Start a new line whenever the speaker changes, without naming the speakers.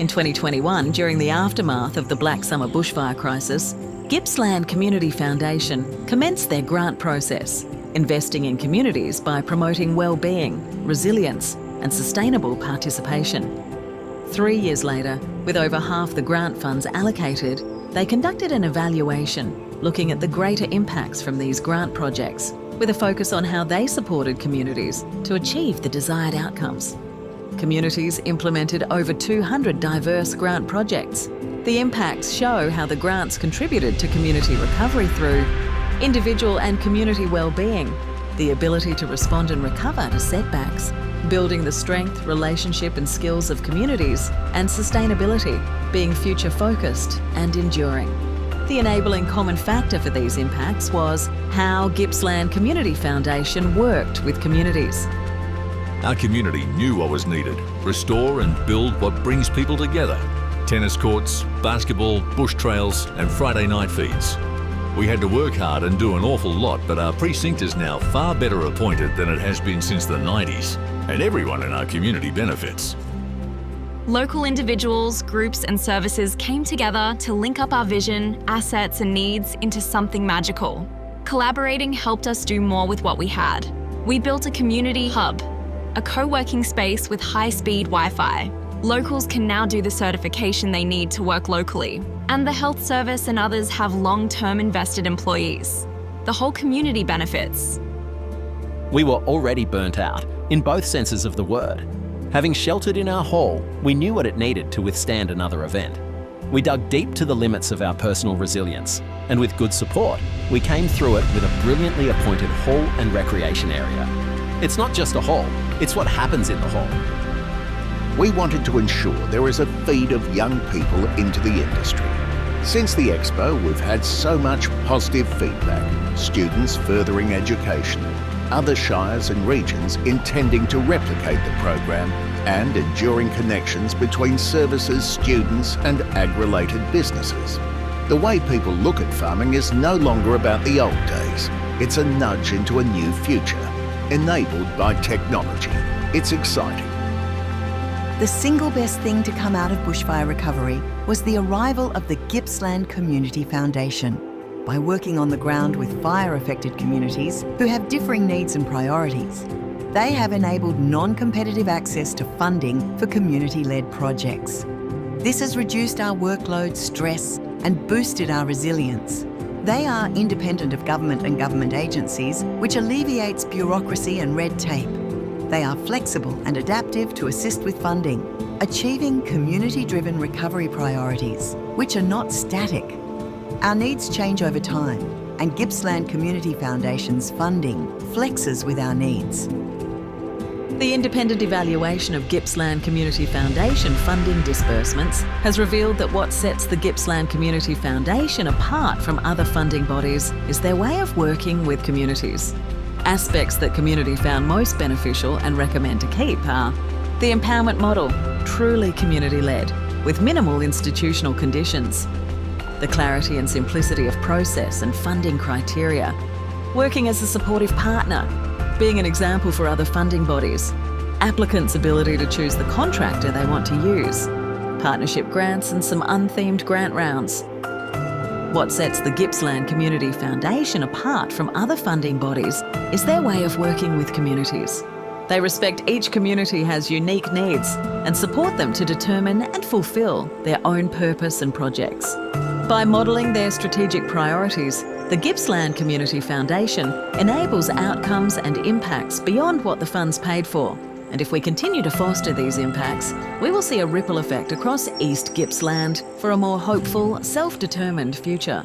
In 2021, during the aftermath of the Black Summer bushfire crisis, Gippsland Community Foundation commenced their grant process, investing in communities by promoting wellbeing, resilience and sustainable participation. 3 years later, with over half the grant funds allocated, they conducted an evaluation looking at the greater impacts from these grant projects, with a focus on how they supported communities to achieve the desired outcomes. Communities implemented over 200 diverse grant projects. The impacts show how the grants contributed to community recovery through individual and community wellbeing, the ability to respond and recover to setbacks, building the strength, relationship and skills of communities, and sustainability, being future-focused and enduring. The enabling common factor for these impacts was how Gippsland Community Foundation worked with communities.
Our community knew what was needed: restore and build what brings people together. Tennis courts, basketball, bush trails and Friday night feeds. We had to work hard and do an awful lot, but our precinct is now far better appointed than it has been since the 90s, and everyone in our community benefits.
Local individuals, groups and services came together to link up our vision, assets and needs into something magical. Collaborating helped us do more with what we had. We built a community hub, a co-working space with high-speed Wi-Fi. Locals can now do the certification they need to work locally, and the health service and others have long-term invested employees. The whole community benefits.
We were already burnt out, in both senses of the word. Having sheltered in our hall, we knew what it needed to withstand another event. We dug deep to the limits of our personal resilience, and with good support, we came through it with a brilliantly appointed hall and recreation area. It's not just a hall, it's what happens in the hall.
We wanted to ensure there is a feed of young people into the industry. Since the Expo, we've had so much positive feedback, students furthering education, other shires and regions intending to replicate the program, and enduring connections between services, students and ag-related businesses. The way people look at farming is no longer about the old days. It's a nudge into a new future, enabled by technology. It's exciting.
The single best thing to come out of bushfire recovery was the arrival of the Gippsland Community Foundation. By working on the ground with fire-affected communities who have differing needs and priorities, they have enabled non-competitive access to funding for community-led projects. This has reduced our workload, stress, and boosted our resilience. They are independent of government and government agencies, which alleviates bureaucracy and red tape. They are flexible and adaptive to assist with funding, achieving community-driven recovery priorities, which are not static. Our needs change over time, and Gippsland Community Foundation's funding flexes with our needs.
The independent evaluation of Gippsland Community Foundation funding disbursements has revealed that what sets the Gippsland Community Foundation apart from other funding bodies is their way of working with communities. Aspects that community found most beneficial and recommend to keep are the empowerment model, truly community-led, with minimal institutional conditions, the clarity and simplicity of process and funding criteria, working as a supportive partner, being an example for other funding bodies, applicants' ability to choose the contractor they want to use, partnership grants and some unthemed grant rounds. What sets the Gippsland Community Foundation apart from other funding bodies is their way of working with communities. They respect each community has unique needs and support them to determine and fulfil their own purpose and projects. By modelling their strategic priorities, the Gippsland Community Foundation enables outcomes and impacts beyond what the funds paid for. And if we continue to foster these impacts, we will see a ripple effect across East Gippsland for a more hopeful, self-determined future.